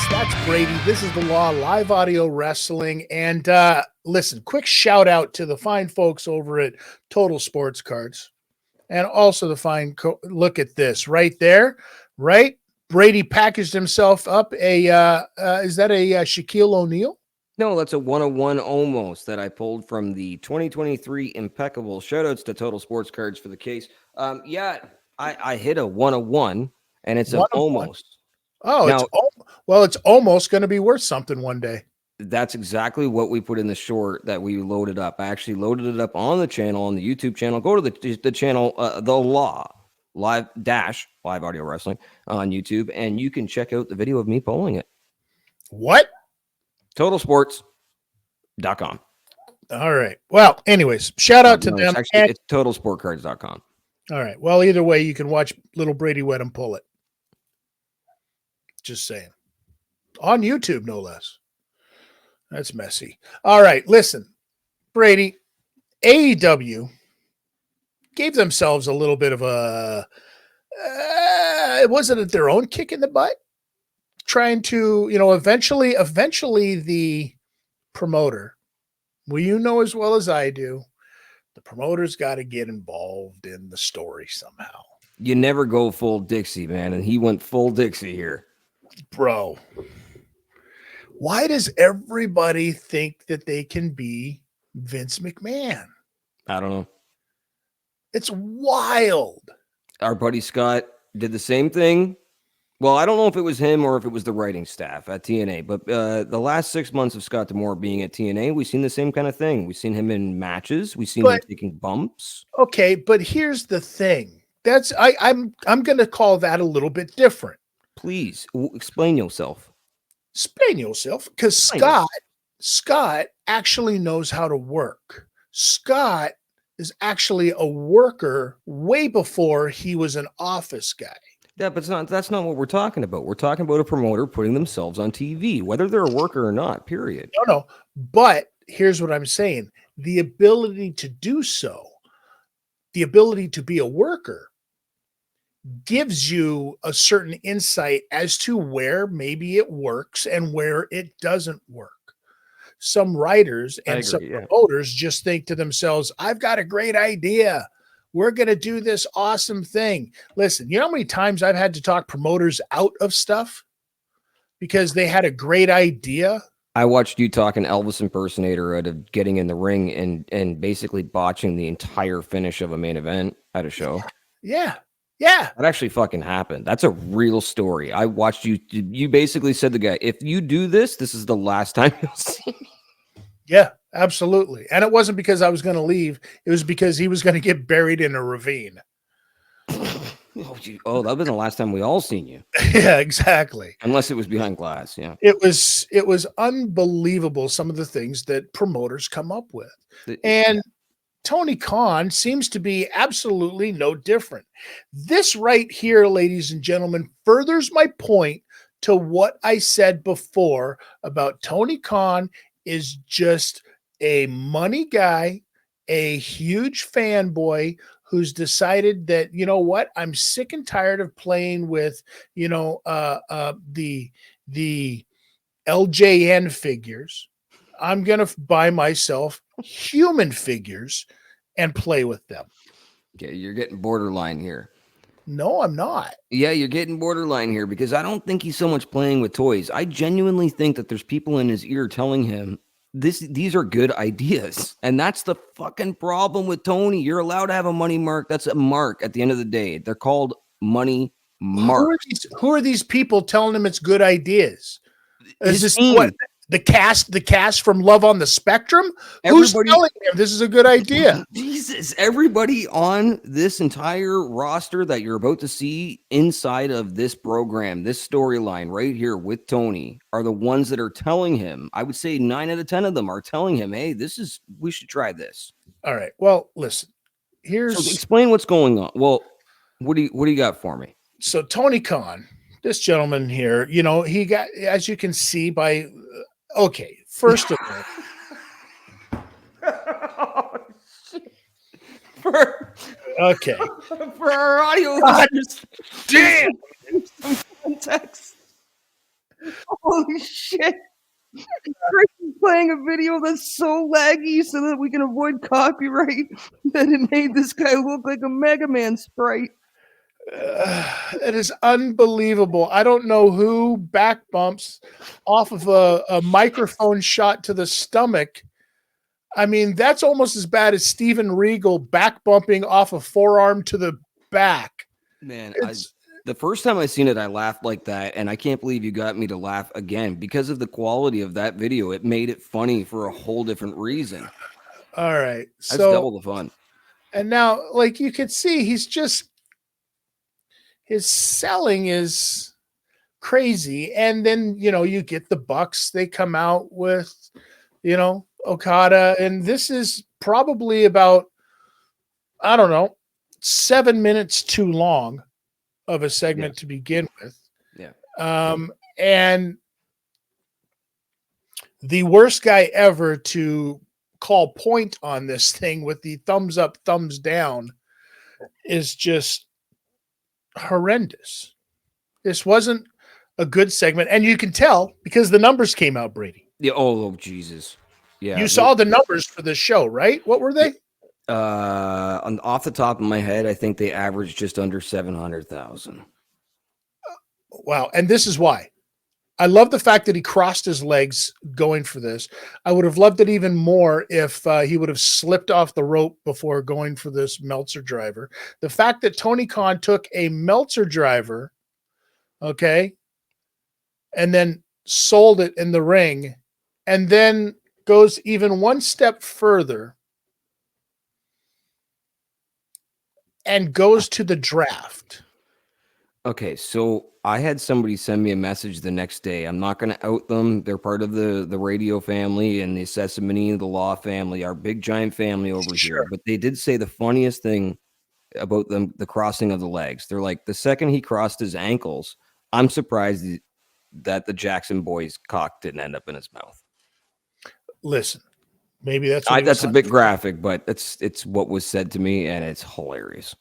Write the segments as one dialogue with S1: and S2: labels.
S1: That's Bradie. This is The Law, live audio wrestling. And listen, quick shout out to the fine folks over at Total Sports Cards. And also the fine, look at this right there, right? Bradie packaged himself up is that a Shaquille O'Neal?
S2: No, that's a 101 almost that I pulled from the 2023 Impeccable. Shoutouts to Total Sports Cards for the case. I hit a 101, and it's an almost.
S1: Oh, now, it's almost going to be worth something one day.
S2: That's exactly what we put in the short that we loaded up. I actually loaded it up on the channel, on the YouTube channel. Go to the channel, The Law, live audio wrestling on YouTube, and you can check out the video of me polling it.
S1: What?
S2: Totalsports.com.
S1: All right. Well, anyways, shout out to them.
S2: It's totalsportcards.com.
S1: All right. Well, either way, you can watch little Bradie Wet and pull it. Just saying. On YouTube, no less. That's messy. All right. Listen, Bradie, AEW gave themselves a little bit of a, wasn't it their own kick in the butt? Trying to, eventually the promoter, well, you know as well as I do, the promoter's got to get involved in the story somehow.
S2: You never go full Dixie, man, and he went full Dixie here.
S1: Bro, why does everybody think that they can be Vince McMahon?
S2: I don't know.
S1: It's wild.
S2: Our buddy Scott did the same thing. Well, I don't know if it was him or if it was the writing staff at TNA, but the last 6 months of Scott D'Amore being at TNA, we've seen the same kind of thing. We've seen him in matches. We've seen him taking bumps.
S1: Okay, but here's the thing. I'm going to call that a little bit different.
S2: Please explain yourself.
S1: Explain yourself, because Scott actually knows how to work. Scott is actually a worker way before he was an office guy.
S2: Yeah, but that's not what we're talking about. We're talking about a promoter putting themselves on TV, whether they're a worker or not, period.
S1: No. But here's what I'm saying. The ability to do so, the ability to be a worker, gives you a certain insight as to where maybe it works and where it doesn't work. Some writers and some promoters just think to themselves, I've got a great idea. We're going to do this awesome thing. Listen, you know how many times I've had to talk promoters out of stuff because they had a great idea?
S2: I watched you talk an Elvis impersonator out of getting in the ring and basically botching the entire finish of a main event at a show.
S1: Yeah.
S2: That actually fucking happened. That's a real story. I watched you. You basically said to the guy, if you do this, this is the last time you'll see me.
S1: Yeah, absolutely. And it wasn't because I was going to leave. It was because he was going to get buried in a ravine.
S2: Oh, that would be the last time we all seen you.
S1: Yeah, exactly.
S2: Unless it was behind glass. Yeah.
S1: It was unbelievable, some of the things that promoters come up with. And Tony Khan seems to be absolutely no different. This right here, ladies and gentlemen, furthers my point to what I said before about Tony Khan is just a money guy, a huge fanboy who's decided that, you know what, I'm sick and tired of playing with, the LJN figures. I'm going to buy myself human figures and play with them.
S2: Okay, you're getting borderline here.
S1: No, I'm not.
S2: Yeah, you're getting borderline here because I don't think he's so much playing with toys. I genuinely think that there's people in his ear telling him these are good ideas. And that's the fucking problem with Tony. You're allowed to have a money mark. That's a mark at the end of the day. They're called money marks.
S1: Who are these people telling him it's good ideas? Is this what? The cast from Love on the Spectrum? Who's telling him this is a good idea?
S2: Jesus, everybody on this entire roster that you're about to see inside of this program, this storyline right here with Tony, are the ones that are telling him. I would say 9 out of 10 of them are telling him, hey, we should try this.
S1: All right. Well, listen,
S2: So explain what's going on. Well, what do you got for me?
S1: So Tony Khan, this gentleman here, he got, as you can see by... Okay, first of all. Okay.
S2: For our audio listeners.
S1: Damn!
S2: Some context. Holy shit. Chris is playing a video that's so laggy so that we can avoid copyright that it made this guy look like a Mega Man sprite.
S1: It is unbelievable. I don't know who back bumps off of a microphone shot to the stomach. I mean, that's almost as bad as Steven Regal back bumping off a forearm to the back.
S2: Man, the first time I seen it, I laughed like that, and I can't believe you got me to laugh again because of the quality of that video. It made it funny for a whole different reason.
S1: All right,
S2: That's double the fun.
S1: And now, like you can see, his selling is crazy. And then, you get the Bucks. They come out with, Okada. And this is probably about, I don't know, 7 minutes too long of a segment to begin with.
S2: Yeah.
S1: And the worst guy ever to call point on this thing with the thumbs up, thumbs down is just horrendous. This wasn't a good segment, and you can tell because the numbers came out, Bradie.
S2: Yeah. Oh, Jesus. Yeah.
S1: You saw the numbers for the show, right? What were they?
S2: Off the top of my head, I think they averaged just under 700,000.
S1: Wow. And this is why. I love the fact that he crossed his legs going for this. I would have loved it even more if he would have slipped off the rope before going for this Meltzer driver. The fact that Tony Khan took a Meltzer driver, okay, and then sold it in the ring, and then goes even one step further and goes to the draft.
S2: Okay, so I had somebody send me a message the next day. I'm not going to out them. They're part of the radio family and the Sesame, the Law family, our big giant family over here. But they did say the funniest thing about the crossing of the legs. They're like, the second he crossed his ankles, I'm surprised that the Jackson boy's cock didn't end up in his mouth.
S1: Listen, maybe that's
S2: a bit graphic, but it's what was said to me, and it's hilarious.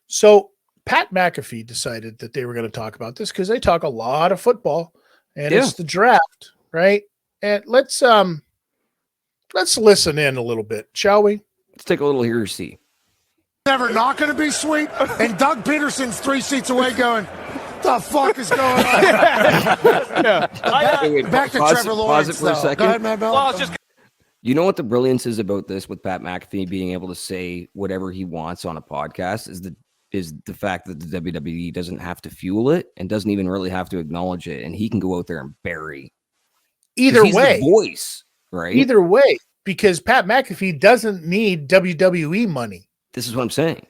S1: So Pat McAfee decided that they were going to talk about this because they talk a lot of football, and it's the draft, right? And let's listen in a little bit, shall we?
S2: Let's take a little here to see.
S3: Never not going to be sweet, and Doug Peterson's 3 seats away going, the fuck is going on? Back to Trevor Lawrence.
S2: Pause it for a second.
S3: Go ahead, Matt Bell.
S4: Well,
S2: you know what the brilliance is about this with Pat McAfee being able to say whatever he wants on a podcast is the fact that the WWE doesn't have to fuel it and doesn't even really have to acknowledge it, and he can go out there and bury.
S1: Either way,
S2: the voice, right?
S1: Either way, because Pat McAfee doesn't need WWE money.
S2: This is what I'm saying.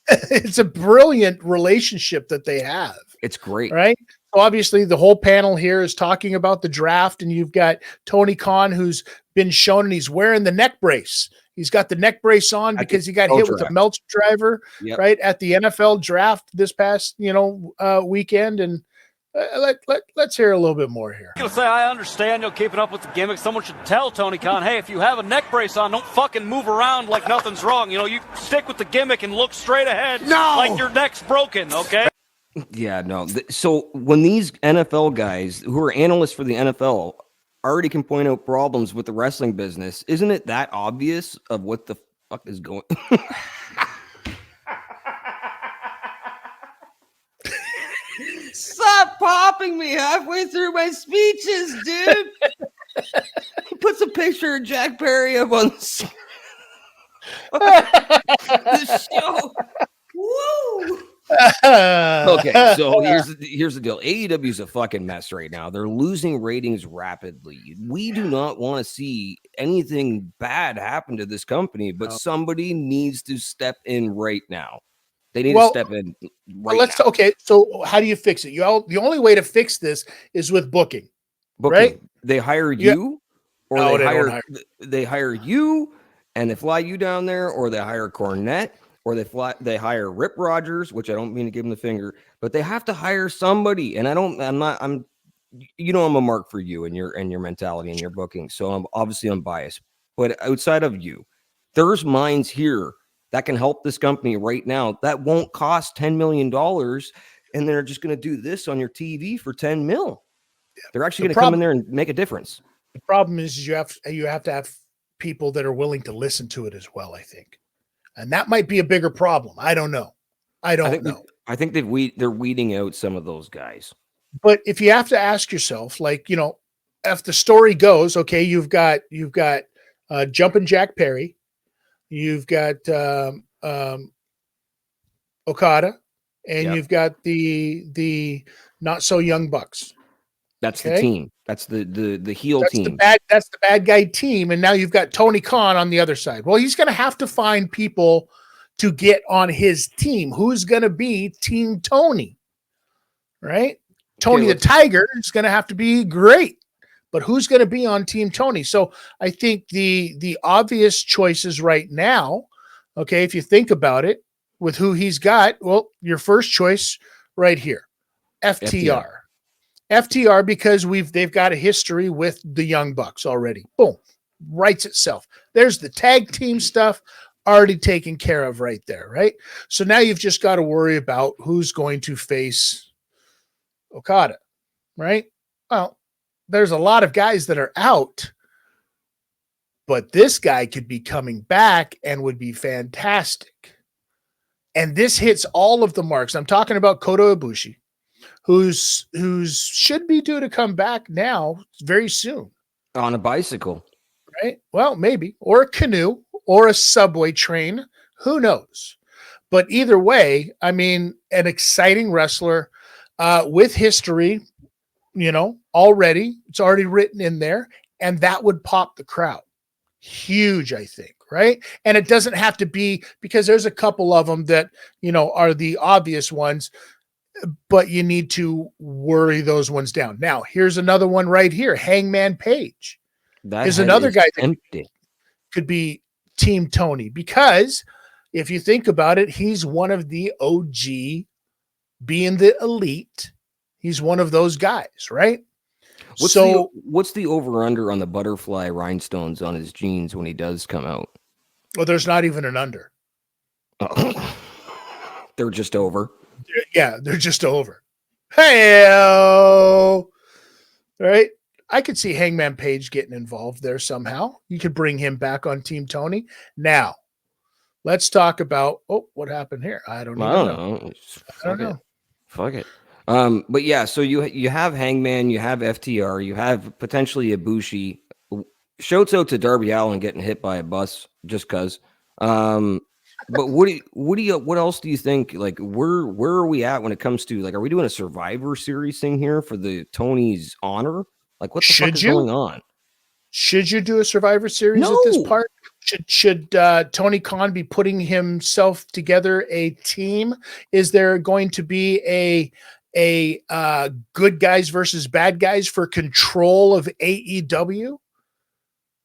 S1: It's a brilliant relationship that they have.
S2: It's great.
S1: Right? So obviously, the whole panel here is talking about the draft, and you've got Tony Khan, who's been shown, and he's wearing the neck brace. He's got the neck brace on because he got hit with a Meltzer driver, right, at the NFL draft this past, weekend. And let's hear a little bit more here.
S4: I'm going to say, I understand, keeping up with the gimmick. Someone should tell Tony Khan, hey, if you have a neck brace on, don't fucking move around like nothing's wrong. You stick with the gimmick and look straight ahead like your neck's broken, okay?
S2: Yeah, no. So when these NFL guys who are analysts for the NFL already can point out problems with the wrestling business, isn't it that obvious of what the fuck is going on? Stop popping me halfway through my speeches, dude. He puts a picture of Jack Perry up on the show. Woo! Okay, so here's the deal. AEW is a fucking mess right now. They're losing ratings rapidly. We do not want to see anything bad happen to this company, but somebody needs to step in right now. They need to step in right now.
S1: Okay, so how do you fix it? The only way to fix this is with booking. Right?
S2: They hire you, or they hire you, and they fly you down there, or they hire Cornette. Or they hire Rip Rogers, which I don't mean to give him the finger, but they have to hire somebody. And I'm a mark for you and your mentality and your booking. So I'm biased. But outside of you, there's minds here that can help this company right now that won't cost $10 million, and they're just going to do this on your TV for $10 million. They're actually going to come in there and make a difference.
S1: The problem is you have to have people that are willing to listen to it as well, I think. And that might be a bigger problem. I don't know. I think
S2: they're weeding out some of those guys.
S1: But if you have to ask yourself, like, if the story goes, okay, you've got Jumpin' Jack Perry, you've got Okada, and you've got the not so young Bucks.
S2: That's the team. That's the heel team.
S1: That's the bad guy team. And now you've got Tony Khan on the other side. Well, he's going to have to find people to get on his team. Who's going to be Team Tony? Right? Tony the Tiger is going to have to be great. But who's going to be on Team Tony? So I think the obvious choices right now, okay, if you think about it, with who he's got, well, your first choice right here, FTR. FTR, because they've got a history with the Young Bucks already. Boom. Writes itself. There's the tag team stuff already taken care of right there, right? So now you've just got to worry about who's going to face Okada, right? Well, there's a lot of guys that are out, but this guy could be coming back and would be fantastic. And this hits all of the marks. I'm talking about Kota Ibushi, who's should be due to come back now very soon.
S2: On a bicycle.
S1: Right? Well, maybe. Or a canoe or a subway train. Who knows? But either way, I mean, an exciting wrestler with history, already. It's already written in there. And that would pop the crowd. Huge, I think. Right. And it doesn't have to be, because there's a couple of them that, are the obvious ones, but you need to worry those ones down. Now, here's another one right here. Hangman Page is another guy that could be Team Tony, because if you think about it, he's one of the OG, being the elite. He's one of those guys, right?
S2: What's the over-under on the butterfly rhinestones on his jeans when he does come out?
S1: Well, there's not even an under.
S2: Oh. They're just over.
S1: Yeah, they're just over. Hey-o! Right? I could see Hangman Page getting involved there somehow. You could bring him back on Team Tony. Now, let's talk about, what happened here? I don't know.
S2: Fuck it. But yeah, so you have Hangman, you have FTR, you have potentially Ibushi. Shouts out to Darby Allin getting hit by a bus just cause. But what else do you think? Like, where are we at when it comes to, like, are we doing a Survivor Series thing here for the Tony's honor? Like, what the fuck is going on?
S1: Should you do a Survivor Series at this part? Should Tony Khan be putting himself together a team? Is there going to be a good guys versus bad guys for control of AEW?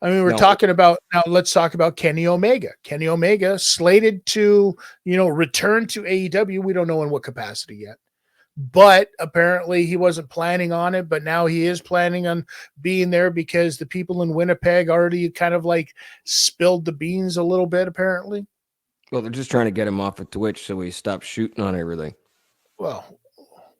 S1: I mean, we're talking about, now let's talk about Kenny Omega. Kenny Omega slated to, return to AEW. We don't know in what capacity yet, but apparently he wasn't planning on it, but now he is planning on being there because the people in Winnipeg already kind of like spilled the beans a little bit, apparently.
S2: Well, they're just trying to get him off of Twitch so he stops shooting on everything.
S1: Well,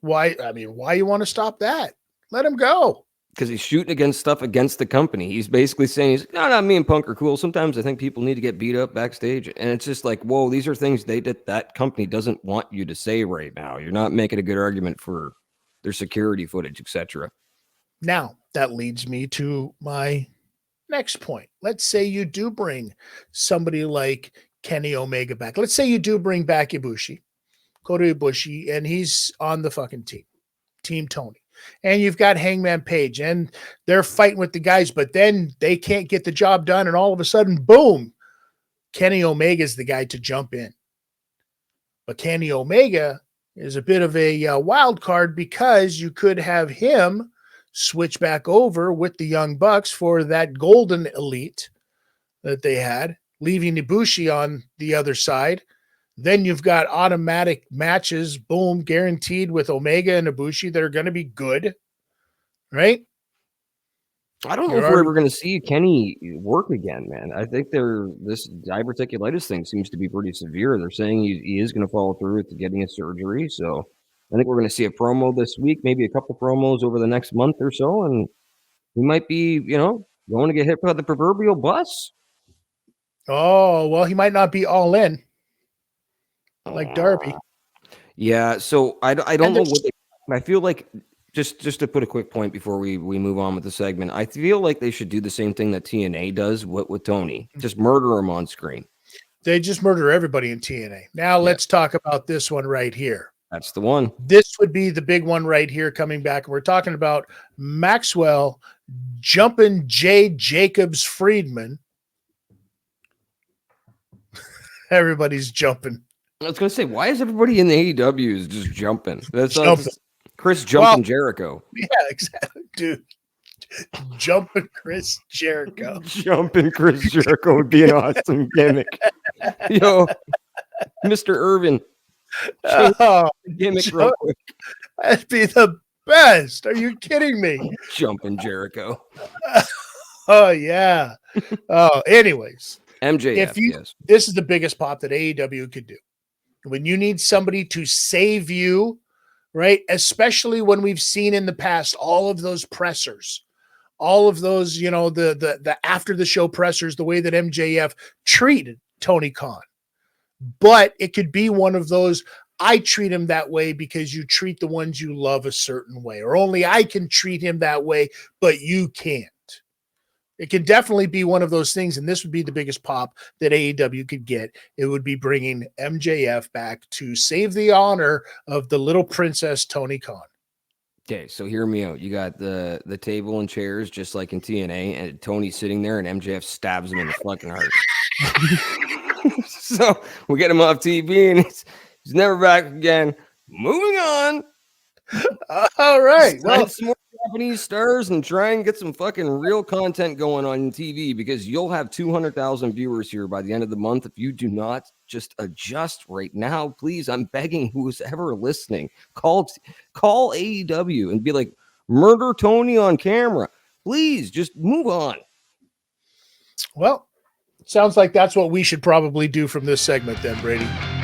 S1: why you want to stop that? Let him go.
S2: Because he's shooting against stuff against the company. He's basically saying, no, me and Punk are cool. Sometimes I think people need to get beat up backstage. And it's just like, whoa, these are things that company doesn't want you to say right now. You're not making a good argument for their security footage, etc.
S1: Now, that leads me to my next point. Let's say you do bring somebody like Kenny Omega back. Let's say you do bring back Ibushi, Kota Ibushi, and he's on the fucking team, Team Tony. And you've got Hangman Page, and they're fighting with the guys, but then they can't get the job done, and all of a sudden, boom, Kenny Omega is the guy to jump in. But Kenny Omega is a bit of a wild card, because you could have him switch back over with the Young Bucks for that golden elite that they had, leaving Ibushi on the other side. Then you've got automatic matches, boom, guaranteed with Omega and Ibushi that are going to be good, right?
S2: I don't know if we're ever going to see Kenny work again, man. I think this diverticulitis thing seems to be pretty severe. They're saying he is going to follow through with getting a surgery. So I think we're going to see a promo this week, maybe a couple promos over the next month or so, and we might be, going to get hit by the proverbial bus.
S1: Oh, well, he might not be all in like Darby.
S2: Yeah, so I don't know what I feel like. Just to put a quick point before we move on with the segment, I feel like they should do the same thing that TNA does with Tony. Just murder him on screen.
S1: They just murder everybody in TNA. Now let's talk about this one right here.
S2: That's the one.
S1: This would be the big one right here coming back. We're talking about Maxwell jumping Jay Jacobs Friedman. Everybody's jumping.
S2: I was going to say, why is everybody in the AEW is just jumping? That's
S1: jumping.
S2: Chris jumping Jericho.
S1: Yeah, exactly, dude. Jumping Chris Jericho.
S2: Jumping Chris Jericho would be an awesome gimmick. Yo, Mr. Irvin. Gimmick real quick.
S1: That'd be the best. Are you kidding me?
S2: Jumping Jericho.
S1: Oh, yeah. Oh, anyways.
S2: MJF,
S1: this is the biggest pop that AEW could do. When you need somebody to save you, right? Especially when we've seen in the past all of those pressers, all of those, the after the show pressers, the way that MJF treated Tony Khan. But it could be one of those, I treat him that way because you treat the ones you love a certain way, or only I can treat him that way, but you can't. It could definitely be one of those things, and this would be the biggest pop that AEW could get. It would be bringing MJF back to save the honor of the little princess Tony Khan.
S2: Okay, so hear me out. You got the table and chairs just like in TNA, and Tony's sitting there, and MJF stabs him in the fucking heart. So we get him off TV, and he's never back again. Moving on.
S1: All right.
S2: Well, some more Japanese stars and try and get some fucking real content going on TV, because you'll have 200,000 viewers here by the end of the month if you do not just adjust right now. Please, I'm begging who's ever listening, call AEW and be like, murder Tony on camera. Please just move on.
S1: Well, sounds like that's what we should probably do from this segment then, Bradie.